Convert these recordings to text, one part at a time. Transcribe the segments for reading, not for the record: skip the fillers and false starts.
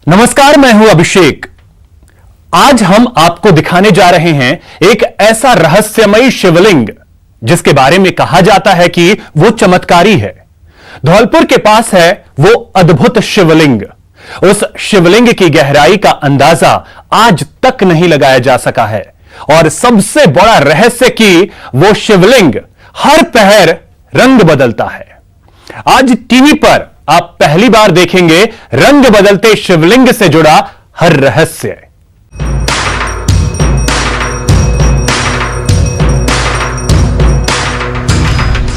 नमस्कार, मैं हूं अभिषेक। आज हम आपको दिखाने जा रहे हैं एक ऐसा रहस्यमयी शिवलिंग जिसके बारे में कहा जाता है कि वो चमत्कारी है। धौलपुर के पास है वो अद्भुत शिवलिंग। उस शिवलिंग की गहराई का अंदाजा आज तक नहीं लगाया जा सका है और सबसे बड़ा रहस्य कि वो शिवलिंग हर पहर रंग बदलता है। आज टीवी पर आप पहली बार देखेंगे रंग बदलते शिवलिंग से जुड़ा हर रहस्य।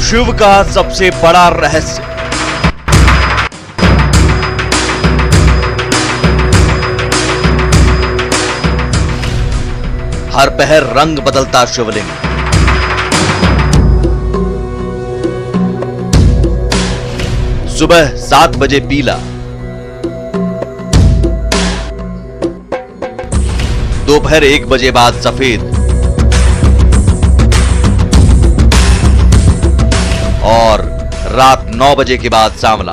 शिव का सबसे बड़ा रहस्य। हर पहर रंग बदलता शिवलिंग। सुबह 7 बजे पीला, दोपहर 1 बजे बाद सफेद और रात 9 बजे के बाद सांवला।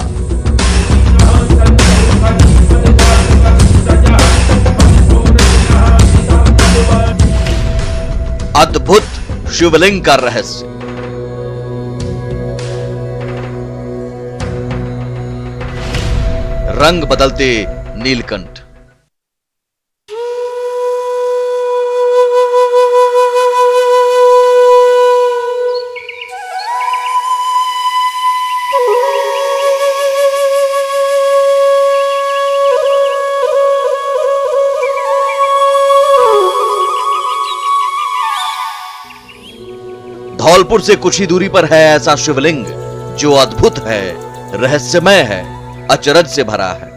अद्भुत शिवलिंग का रहस्य। रंग बदलते नीलकंठ। धौलपुर से कुछ ही दूरी पर है ऐसा शिवलिंग जो अद्भुत है, रहस्यमय है, अचरज से भरा है।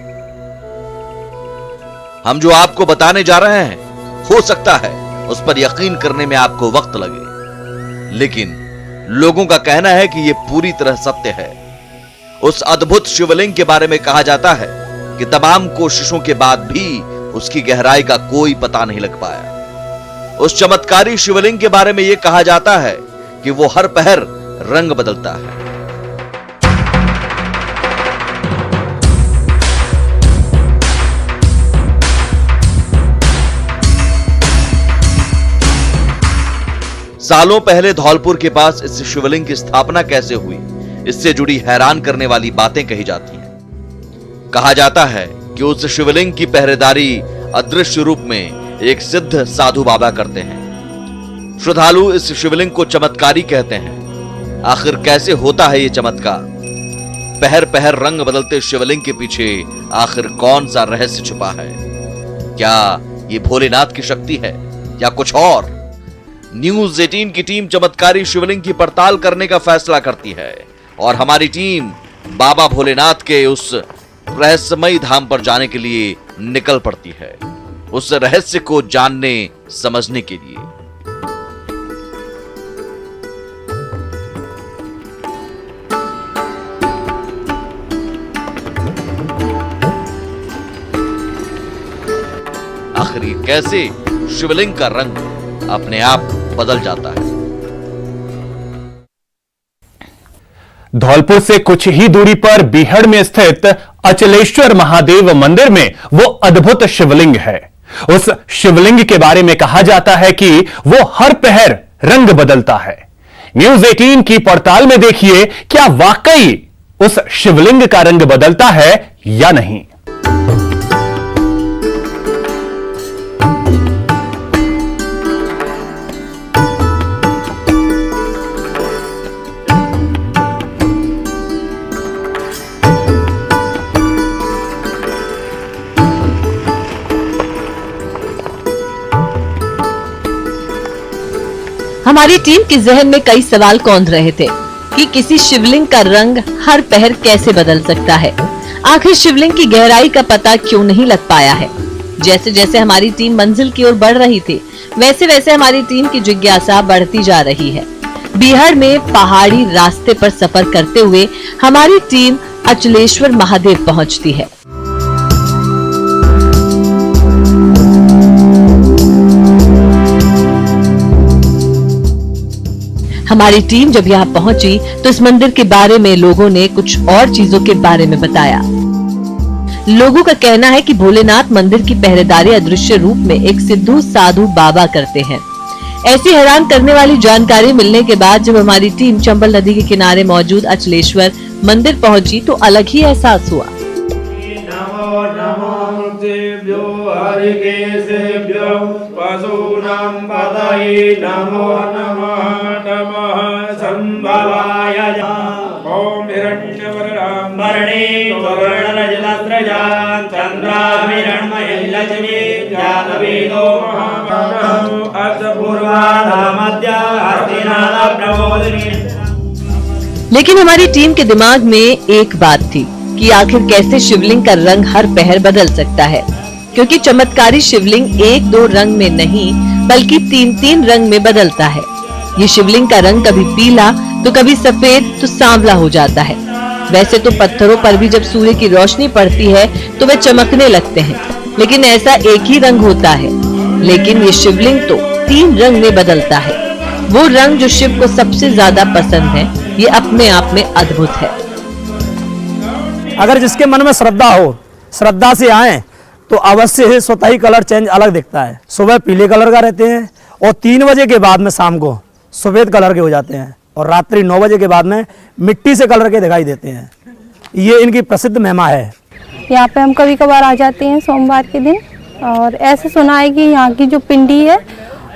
हम जो आपको बताने जा रहे हैं हो सकता है उस पर यकीन करने में आपको वक्त लगे, लेकिन लोगों का कहना है कि यह पूरी तरह सत्य है। उस अद्भुत शिवलिंग के बारे में कहा जाता है कि तमाम कोशिशों के बाद भी उसकी गहराई का कोई पता नहीं लग पाया। उस चमत्कारी शिवलिंग के बारे में यह कहा जाता है कि वो हर पहर रंग बदलता है। सालों पहले धौलपुर के पास इस शिवलिंग की स्थापना कैसे हुई, इससे जुड़ी हैरान करने वाली बातें कही जाती हैं। कहा जाता है कि उस शिवलिंग की पहरेदारी अदृश्य रूप में एक सिद्ध साधु बाबा करते हैं। श्रद्धालु इस शिवलिंग को चमत्कारी कहते हैं। आखिर कैसे होता है यह चमत्कार? पहर पहर रंग बदलते शिवलिंग के पीछे आखिर कौन सा रहस्य छुपा है? क्या यह भोलेनाथ की शक्ति है या कुछ और? न्यूज 18 की टीम चमत्कारी शिवलिंग की पड़ताल करने का फैसला करती है और हमारी टीम बाबा भोलेनाथ के उस रहस्यमयी धाम पर जाने के लिए निकल पड़ती है, उस रहस्य को जानने समझने के लिए। आखिर ये कैसे शिवलिंग का रंग अपने आप बदल जाता है? धौलपुर से कुछ ही दूरी पर बीहड़ में स्थित अचलेश्वर महादेव मंदिर में वो अद्भुत शिवलिंग है। उस शिवलिंग के बारे में कहा जाता है कि वो हर पहर रंग बदलता है। न्यूज 18 की पड़ताल में देखिए, क्या वाकई उस शिवलिंग का रंग बदलता है या नहीं। हमारी टीम के जहन में कई सवाल कौंध रहे थे कि किसी शिवलिंग का रंग हर पहर कैसे बदल सकता है। आखिर शिवलिंग की गहराई का पता क्यों नहीं लग पाया है। जैसे जैसे हमारी टीम मंजिल की ओर बढ़ रही थी, वैसे वैसे हमारी टीम की जिज्ञासा बढ़ती जा रही है। बिहार में पहाड़ी रास्ते पर सफर करते हुए हमारी टीम अचलेश्वर महादेव पहुंचती है। हमारी टीम जब यहाँ पहुंची तो इस मंदिर के बारे में लोगों ने कुछ और चीजों के बारे में बताया। लोगों का कहना है कि भोलेनाथ मंदिर की पहरेदारी अदृश्य रूप में एक सिद्धू साधु बाबा करते हैं। ऐसी हैरान करने वाली जानकारी मिलने के बाद जब हमारी टीम चंबल नदी के किनारे मौजूद अचलेश्वर मंदिर पहुंची तो अलग ही एहसास हुआ। लेकिन हमारी टीम के दिमाग में एक बात थी कि आखिर कैसे शिवलिंग का रंग हर पहर बदल सकता है, क्योंकि चमत्कारी शिवलिंग एक दो रंग में नहीं बल्कि तीन तीन रंग में बदलता है। ये शिवलिंग का रंग कभी पीला तो कभी सफेद तो सांवला हो जाता है। वैसे तो पत्थरों पर भी जब सूर्य की रोशनी पड़ती है तो वे चमकने लगते हैं, लेकिन ऐसा एक ही रंग होता है। लेकिन ये शिवलिंग तो तीन रंग में बदलता है। वो रंग जो शिव को सबसे ज्यादा पसंद है, ये अपने आप में अद्भुत है। अगर जिसके मन में श्रद्धा हो, श्रद्धा से आए तो अवश्य ही स्वतः ही कलर चेंज अलग दिखता है। सुबह पीले कलर का रहते हैं और 3 बजे के बाद में शाम को सफेद कलर के हो जाते हैं और रात्रि 9 बजे के बाद में मिट्टी से कलर के दिखाई देते हैं। ये इनकी प्रसिद्ध महिमा है। यहाँ पे हम कभी कभार आ जाते हैं सोमवार के दिन, और ऐसे सुना है कि यहाँ की जो पिंडी है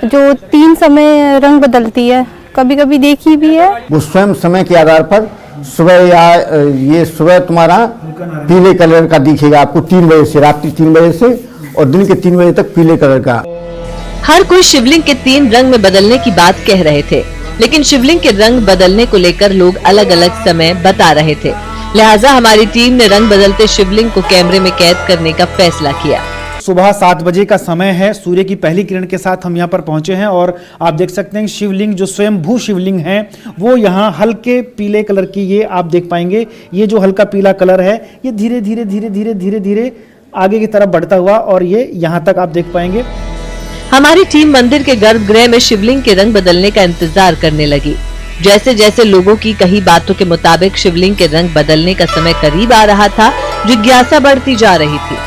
जो 3 समय रंग बदलती है, कभी कभी देखी भी है। वो स्वयं समय के आधार पर सुबह या ये सुबह तुम्हारा पीले कलर का दिखेगा आपको 3 बजे से, रात्रि 3 बजे से और दिन के 3 बजे तक पीले कलर का। हर कोई शिवलिंग के 3 रंग में बदलने की बात कह रहे थे, लेकिन शिवलिंग के रंग बदलने को लेकर लोग अलग अलग समय बता रहे थे। लिहाजा हमारी टीम ने रंग बदलते शिवलिंग को कैमरे में कैद करने का फैसला किया। सुबह 7 बजे का समय है। सूर्य की पहली किरण के साथ हम यहाँ पर पहुंचे हैं और आप देख सकते हैं शिवलिंग जो स्वयंभू शिवलिंग है वो यहाँ हल्के पीले कलर की, ये आप देख पाएंगे। ये जो हल्का पीला कलर है ये धीरे धीरे धीरे धीरे धीरे धीरे आगे की तरफ बढ़ता हुआ और ये यहाँ तक आप देख पाएंगे। हमारी टीम मंदिर के गर्भगृह में शिवलिंग के रंग बदलने का इंतजार करने लगी। जैसे जैसे लोगों की कही बातों के मुताबिक शिवलिंग के रंग बदलने का समय करीब आ रहा था, जिज्ञासा बढ़ती जा रही थी।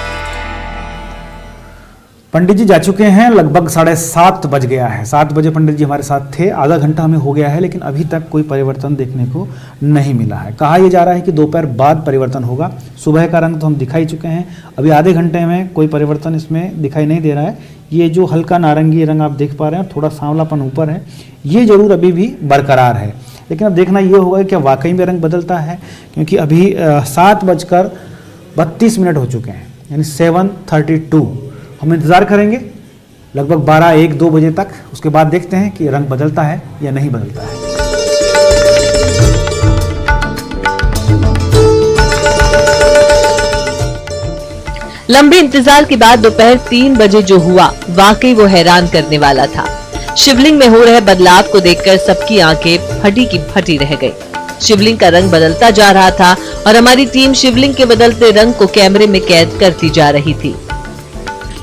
पंडित जी जा चुके हैं, लगभग 7:30 बज गया है। 7 बजे पंडित जी हमारे साथ थे। आधा घंटा हमें हो गया है, लेकिन अभी तक कोई परिवर्तन देखने को नहीं मिला है। कहा यह जा रहा है कि दोपहर बाद परिवर्तन होगा। सुबह का रंग तो हम दिखा ही चुके हैं, अभी आधे घंटे में कोई परिवर्तन इसमें दिखाई नहीं दे रहा है। ये जो हल्का नारंगी रंग आप देख पा रहे हैं, थोड़ा सांवलापन ऊपर है, ये जरूर अभी भी बरकरार है। लेकिन अब देखना ये होगा कि क्या वाकई में रंग बदलता है, क्योंकि अभी 7:32 हो चुके हैं, यानी 7:32। हम इंतज़ार करेंगे लगभग 12-1-2 बजे तक, उसके बाद देखते हैं कि रंग बदलता है या नहीं बदलता है। लंबे इंतजार के बाद दोपहर 3 बजे जो हुआ, वाकई वो हैरान करने वाला था। शिवलिंग में हो रहे बदलाव को देखकर सबकी आंखें फटी की फटी रह गई। शिवलिंग का रंग बदलता जा रहा था और हमारी टीम शिवलिंग के बदलते रंग को कैमरे में कैद करती जा रही थी।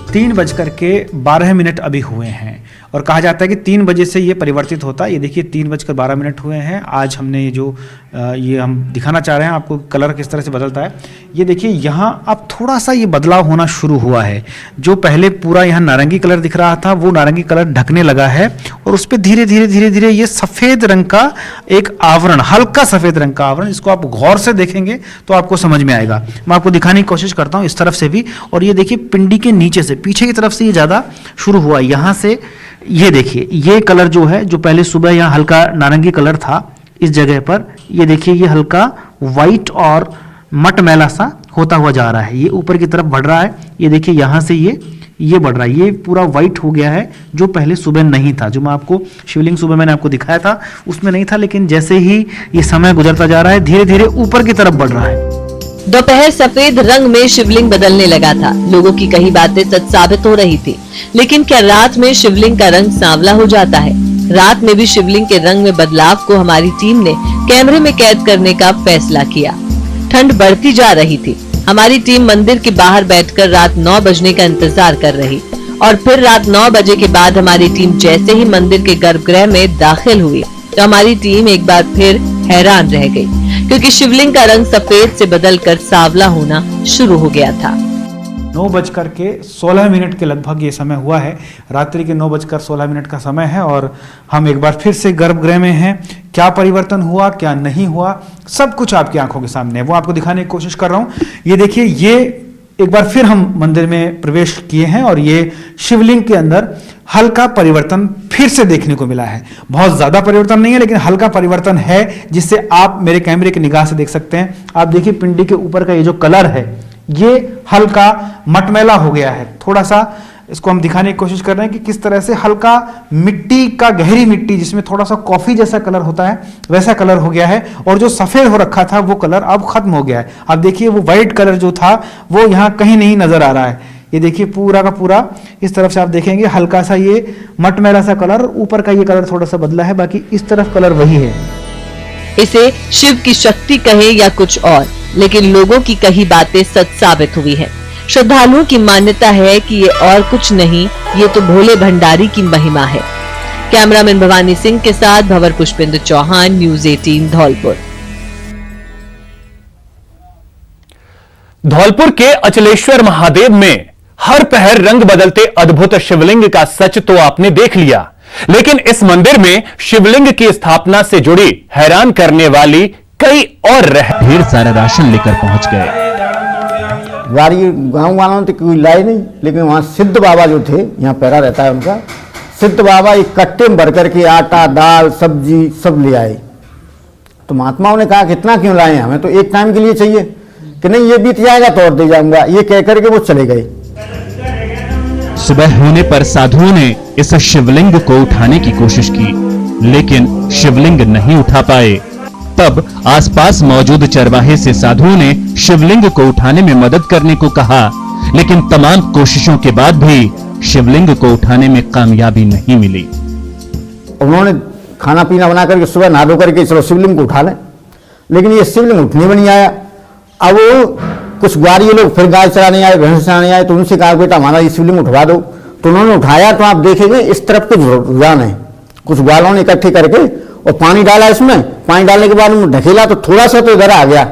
3:12 अभी हुए हैं और कहा जाता है कि 3 बजे से ये परिवर्तित होता है। ये देखिए 3:12 हुए हैं। आज हमने ये जो ये हम दिखाना चाह रहे हैं आपको कलर किस तरह से बदलता है। ये देखिए यहाँ अब थोड़ा सा ये बदलाव होना शुरू हुआ है। जो पहले पूरा यहाँ नारंगी कलर दिख रहा था वो नारंगी कलर ढकने लगा है और उस पर धीरे धीरे धीरे धीरे ये सफ़ेद रंग का एक आवरण, हल्का सफ़ेद रंग का आवरण, इसको आप गौर से देखेंगे तो आपको समझ में आएगा। मैं आपको दिखाने की कोशिश करता हूँ इस तरफ से भी। और ये देखिए पिंडी के नीचे से पीछे की तरफ से ये ज़्यादा शुरू हुआ। यहाँ से ये देखिए ये कलर जो है, जो पहले सुबह यहाँ हल्का नारंगी कलर था, इस जगह पर ये देखिए ये हल्का वाइट और मटमैला सा होता हुआ जा रहा है। ये ऊपर की तरफ बढ़ रहा है। ये देखिए यहाँ से ये बढ़ रहा है, ये पूरा वाइट हो गया है, जो पहले सुबह नहीं था। जो मैं आपको शिवलिंग सुबह मैंने आपको दिखाया था उसमें नहीं था, लेकिन जैसे ही ये समय गुजरता जा रहा है धीरे धीरे ऊपर की तरफ बढ़ रहा है। दोपहर सफेद रंग में शिवलिंग बदलने लगा था। लोगों की कही बातें सच साबित हो रही थी। लेकिन क्या रात में शिवलिंग का रंग सांवला हो जाता है? रात में भी शिवलिंग के रंग में बदलाव को हमारी टीम ने कैमरे में कैद करने का फैसला किया। ठंड बढ़ती जा रही थी। हमारी टीम मंदिर के बाहर बैठकर रात 9 बजने का इंतजार कर रही और फिर रात 9 बजे के बाद हमारी टीम जैसे ही मंदिर के गर्भगृह में दाखिल हुई तो हमारी टीम एक बार फिर हैरान रह गई, क्योंकि शिवलिंग का रंग सफेद से बदलकर सांवला होना शुरू हो गया था। 9:16 के लगभग ये समय हुआ है। रात्रि के 9:16 का समय है और हम एक बार फिर से गर्भगृह में हैं। क्या परिवर्तन हुआ, क्या नहीं हुआ, सब कुछ आपकी आंखों के सामने है, वो आपको दिखाने की कोशिश कर रहा हूं। ये देखिए, ये एक बार फिर हम मंदिर में प्रवेश किए हैं और ये शिवलिंग के अंदर हल्का परिवर्तन फिर से देखने को मिला है। बहुत ज्यादा परिवर्तन नहीं है, लेकिन हल्का परिवर्तन है, जिससे आप मेरे कैमरे की निगाह से देख सकते हैं। आप देखिए, पिंडी के ऊपर का ये जो कलर है, ये हल्का मटमैला हो गया है। थोड़ा सा इसको हम दिखाने की कोशिश कर रहे हैं कि किस तरह से हल्का मिट्टी का, गहरी मिट्टी जिसमें थोड़ा सा कॉफी जैसा कलर होता है, वैसा कलर हो गया है। और जो सफेद हो रखा था वो कलर अब खत्म हो गया है। आप देखिए, वो व्हाइट कलर जो था वो यहाँ कहीं नहीं नजर आ रहा है। ये देखिए, पूरा का पूरा इस तरफ से आप देखेंगे हल्का सा ये मटमैला सा कलर, ऊपर का ये कलर थोड़ा सा बदला है, बाकी इस तरफ कलर वही है। इसे शिव की शक्ति कहे या कुछ और, लेकिन लोगों की कही बातें सच साबित हुई है। श्रद्धालुओं की मान्यता है कि ये और कुछ नहीं, ये तो भोले भंडारी की महिमा है। कैमरामैन भवानी सिंह के साथ भंवर पुष्पेंद्र चौहान, न्यूज़ 18 धौलपुर। धौलपुर के अचलेश्वर महादेव में हर पहर रंग बदलते अद्भुत शिवलिंग का सच तो आपने देख लिया, लेकिन इस मंदिर में शिवलिंग की स्थापना से जुड़ी हैरान करने वाली कई और ढेर सारा राशन लेकर पहुंच गए। गाड़ी गांव वालों ने तो कोई लाए नहीं, लेकिन वहाँ सिद्ध बाबा जो थे, यहाँ पैरा रहता है उनका, सिद्ध बाबा एक कट्टे में भर करके आटा, दाल, सब्जी सब ले आए। तो महात्माओं ने कहा कि इतना क्यों लाए, हमें तो एक टाइम के लिए चाहिए। कि नहीं, ये बीत जाएगा तो और दे जाऊंगा, ये कह करके वो चले गए। सुबह होने पर साधुओं ने इस शिवलिंग को उठाने की कोशिश की, लेकिन शिवलिंग नहीं उठा पाए। तब आसपास मौजूद चरवाहे से साधुओं ने शिवलिंग को उठाने में मदद करने को कहा, लेकिन तमाम कोशिशों के बाद भी शिवलिंग को उठाने में कामयाबी नहीं मिली। उन्होंने खाना पीना बना करके सुबह नहा धो करके चलो शिवलिंग को उठा लें, लेकिन ये शिवलिंग उठने में नहीं आया। अब वो कुछ ग्वारी लोग फिर गाय चराने आए, भैंस चराने आए, तो उनसे कहा बेटा हमारा ये शिवलिंग उठवा दो। तो उन्होंने उठाया, तो आप देखेंगे इस तरफ के रुझान है। कुछ ग्वालों ने इकट्ठे करके और पानी डाला इसमें, पानी डालने के बाद उन्होंने ढकेला तो थोड़ा सा तो इधर आ गया,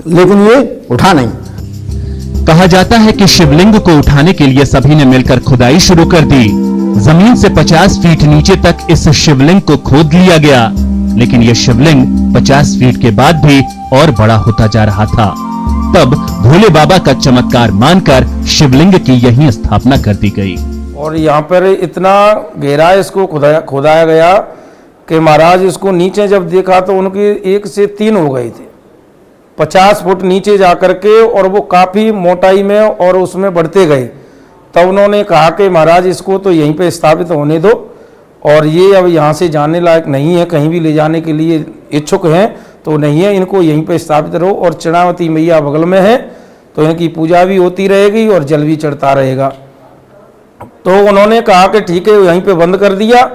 लेकिन ये उठा नहीं। कहा जाता है कि शिवलिंग को उठाने के लिए सभी ने मिलकर खुदाई शुरू कर दी। जमीन से 50 फीट नीचे तक इस शिवलिंग को खोद लिया गया, लेकिन यह शिवलिंग 50 फीट के बाद भी और बड़ा होता जा रहा था। तब भोले बाबा का चमत्कार मानकर शिवलिंग की यहीं स्थापना कर दी गई। और यहाँ पर इतना गहरा इसको खोदाया गया कि महाराज इसको नीचे जब देखा तो उनके 1 से 3 हो गए थे, 50 फुट नीचे जाकर के, और वो काफ़ी मोटाई में और उसमें बढ़ते गए। तब उन्होंने कहा कि महाराज इसको तो यहीं पे स्थापित होने दो, और ये अब यहाँ से जाने लायक नहीं है, कहीं भी ले जाने के लिए इच्छुक हैं तो नहीं है, इनको यहीं पे स्थापित रहो। और चरणावती मैया बगल में है, तो इनकी पूजा भी होती रहेगी और जल भी चढ़ता रहेगा। तो उन्होंने कहा कि ठीक है, यहीं पे बंद कर दिया,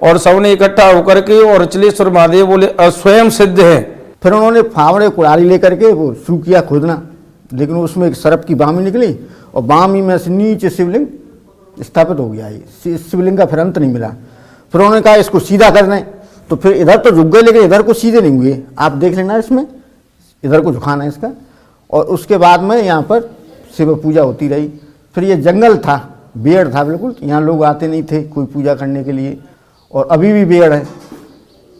और सबने इकट्ठा होकर के, और अचलेश्वर महादेव बोले स्वयं सिद्ध है। फिर उन्होंने फावड़े कुड़ाली लेकर के वो शुरू किया खोदना, लेकिन उसमें एक सर्प की बामी निकली, और बामी में से नीचे शिवलिंग स्थापित हो गया। ये शिवलिंग का फिर अंत नहीं मिला। फिर उन्होंने कहा इसको सीधा कर दें, तो फिर इधर तो झुक गए, लेकिन इधर को सीधे नहीं हुए। आप देख लेना, इसमें इधर को झुकाना है इसका। और उसके बाद में यहाँ पर शिव पूजा होती रही। फिर ये जंगल था, पेड़ था बिल्कुल, यहाँ लोग आते नहीं थे कोई पूजा करने के लिए, और अभी भी पेड़ है।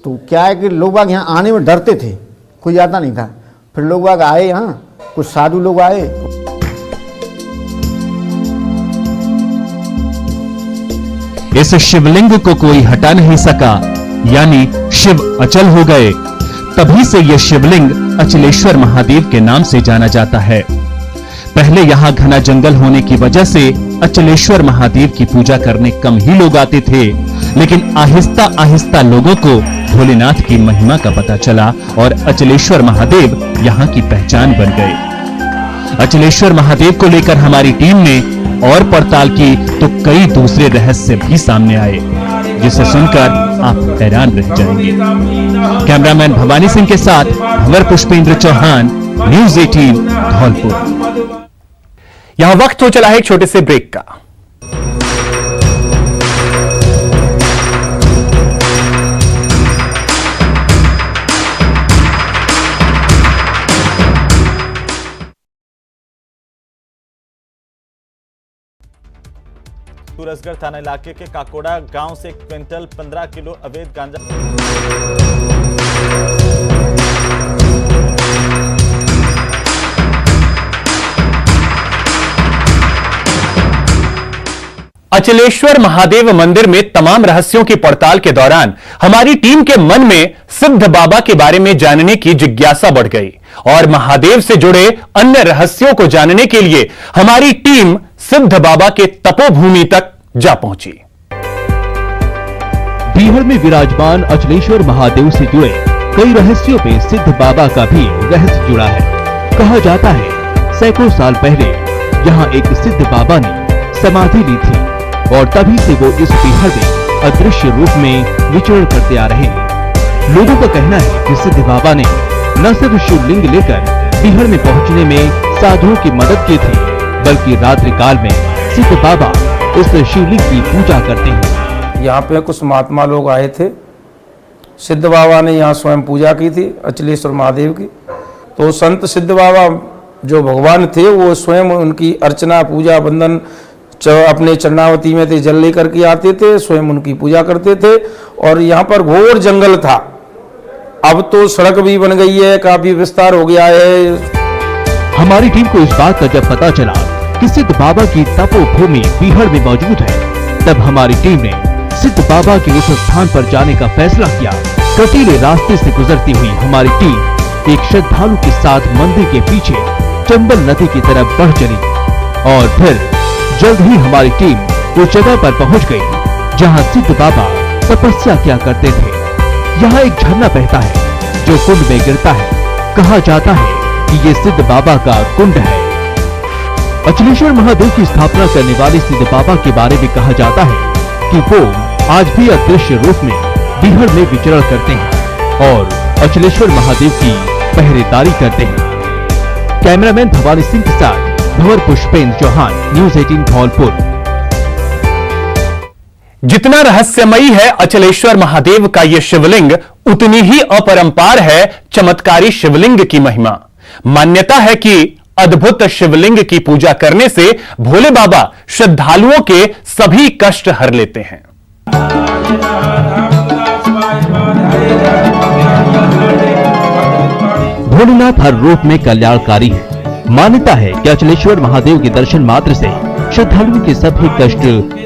तो क्या है कि लोग बाग यहाँ आने में डरते थे, कोई आता नहीं था। फिर लोग बाग आए, यहाँ कुछ साधु लोग आए। इस शिवलिंग को कोई हटा नहीं सका, यानी शिव अचल हो गए। तभी से यह शिवलिंग अचलेश्वर महादेव के नाम से जाना जाता है। पहले यहाँ घना जंगल होने की वजह से अचलेश्वर महादेव की पूजा करने कम ही लोग आते थे, लेकिन आहिस्ता आहिस्ता लोगों को भोलेनाथ की महिमा का पता चला और अचलेश्वर महादेव यहाँ की पहचान बन गए। अचलेश्वर महादेव को लेकर हमारी टीम ने और पड़ताल की तो कई दूसरे रहस्य भी सामने आए, जिसे सुनकर आप हैरान रह जाएंगे। कैमरामैन भवानी सिंह के साथ भंवर पुष्पेंद्र चौहान, न्यूज़ 18 धौलपुर। यहां वक्त हो चला है एक छोटे से ब्रेक का। सूरजगढ़ थाना इलाके के काकोड़ा गांव से 1 क्विंटल 15 किलो अवैध गांजा। अचलेश्वर महादेव मंदिर में तमाम रहस्यों की पड़ताल के दौरान हमारी टीम के मन में सिद्ध बाबा के बारे में जानने की जिज्ञासा बढ़ गई और महादेव से जुड़े अन्य रहस्यों को जानने के लिए हमारी टीम सिद्ध बाबा के तपोभूमि तक जा पहुंची। बीहड़ में विराजमान अचलेश्वर महादेव से जुड़े कई रहस्यों में सिद्ध बाबा का भी रहस्य जुड़ा है। कहा जाता है सैकड़ों साल पहले यहाँ एक सिद्ध बाबा ने समाधि ली थी और तभी से वो इस बीहड़ में अदृश्य रूप में विचरण करते आ रहे हैं। लोगों का कहना है कि सिद्ध बाबा ने न सिर्फ शिवलिंग लेकर बीहड़ में पहुंचने में साधुओं की मदद की थी, बल्कि रात्रि काल में सिद्ध बाबा इस शिवलिंग की पूजा करते हैं। यहाँ पे कुछ महात्मा लोग आए थे, सिद्ध बाबा ने यहाँ स्वयं पूजा की थी अचलेश्वर महादेव की। तो संत सिद्ध बाबा जो भगवान थे वो स्वयं उनकी अर्चना पूजा बंदन अपने चरणावती में थे जल लेकर के आते थे, स्वयं उनकी पूजा करते थे। और यहाँ पर घोर जंगल था, अब तो सड़क भी बन गई है, काफी विस्तार हो गया है। हमारी टीम को इस बात का जब पता चला कि सिद्ध बाबा की तपोभूमि बीहड़ में मौजूद है, तब हमारी टीम ने सिद्ध बाबा के उस स्थान पर जाने का फैसला किया। कटीले रास्ते से गुजरती हुई हमारी टीम एक श्रद्धालु के साथ मंदिर के पीछे चंबल नदी की तरफ बढ़ चली और फिर जल्द ही हमारी टीम उस जगह पर पहुंच गई जहां सिद्ध बाबा तपस्या किया करते थे। यहाँ एक झरना बहता है जो कुंड में गिरता है। कहा जाता है कि ये सिद्ध बाबा का कुंड है। अचलेश्वर महादेव की स्थापना करने वाले सिद्ध बाबा के बारे में कहा जाता है कि वो आज भी अदृश्य रूप में बीहड़ में विचरण करते हैं और अचलेश्वर महादेव की पहरेदारी करते हैं। कैमरामैन भवानी सिंह के साथ भंवर पुष्पेंद्र चौहान, न्यूज़ 18 धौलपुर। जितना रहस्यमयी है अचलेश्वर महादेव का यह शिवलिंग, उतनी ही अपरंपार है चमत्कारी शिवलिंग की महिमा। मान्यता है कि अद्भुत शिवलिंग की पूजा करने से भोले बाबा श्रद्धालुओं के सभी कष्ट हर लेते हैं। भोलेनाथ हर रूप में कल्याणकारी है। मान्यता है कि अचलेश्वर महादेव के दर्शन मात्र से श्रद्धालुओं के सभी कष्ट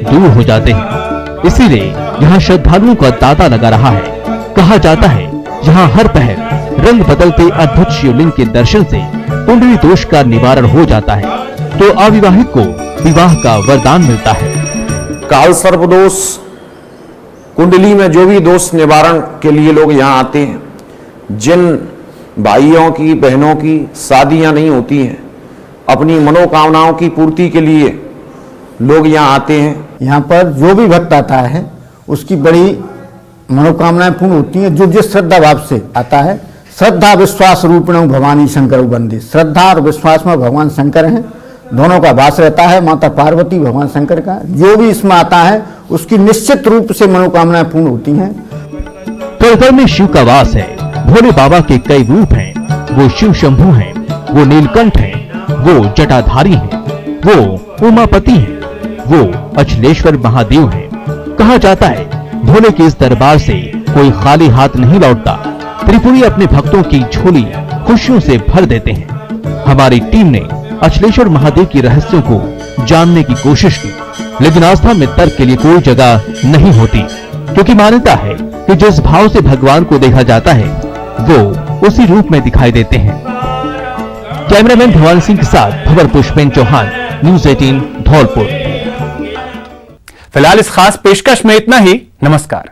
दूर हो जाते हैं। इसीलिए यहाँ श्रद्धालुओं का तांता लगा रहा है। कहा जाता है यहाँ हर पहर रंग बदलते अद्भुत शिवलिंग के दर्शन से कुंडली दोष का निवारण हो जाता है तो अविवाहित को विवाह का वरदान मिलता है। काल सर्प दोष, कुंडली में जो भी दोष निवारण के लिए लोग यहाँ आते हैं, जिन भाइयों की बहनों की शादियां नहीं होती हैं, अपनी मनोकामनाओं की पूर्ति के लिए लोग यहाँ आते हैं। यहाँ पर जो भी भक्त आता है उसकी बड़ी मनोकामनाएं पूर्ण होती हैं, जो जिस श्रद्धा भाव से आता है। श्रद्धा विश्वास रूपिण भवानी शंकर बंदे, श्रद्धा और विश्वास में भगवान शंकर हैं, दोनों का वास रहता है, माता पार्वती भगवान शंकर का। जो भी इसमें आता है उसकी निश्चित रूप से मनोकामनाएं पूर्ण होती हैं। तलकर में शिव का वास है। भोले बाबा के कई रूप हैं। वो शिव शंभु हैं, वो नीलकंठ हैं, वो जटाधारी हैं, वो उमापति हैं, वो अचलेश्वर महादेव हैं। कहा जाता है भोले के इस दरबार से कोई खाली हाथ नहीं लौटता। त्रिपुरी अपने भक्तों की झोली खुशियों से भर देते हैं। हमारी टीम ने अचलेश्वर महादेव की रहस्यों को जानने की कोशिश की, लेकिन आस्था में तर्क के लिए कोई जगह नहीं होती, क्योंकि मान्यता है कि जिस भाव से भगवान को देखा जाता है वो उसी रूप में दिखाई देते हैं। कैमरामैन भवानी सिंह के साथ भंवर पुष्पेंद्र चौहान, न्यूज़ 18 धौलपुर। फिलहाल इस खास पेशकश में इतना ही। नमस्कार।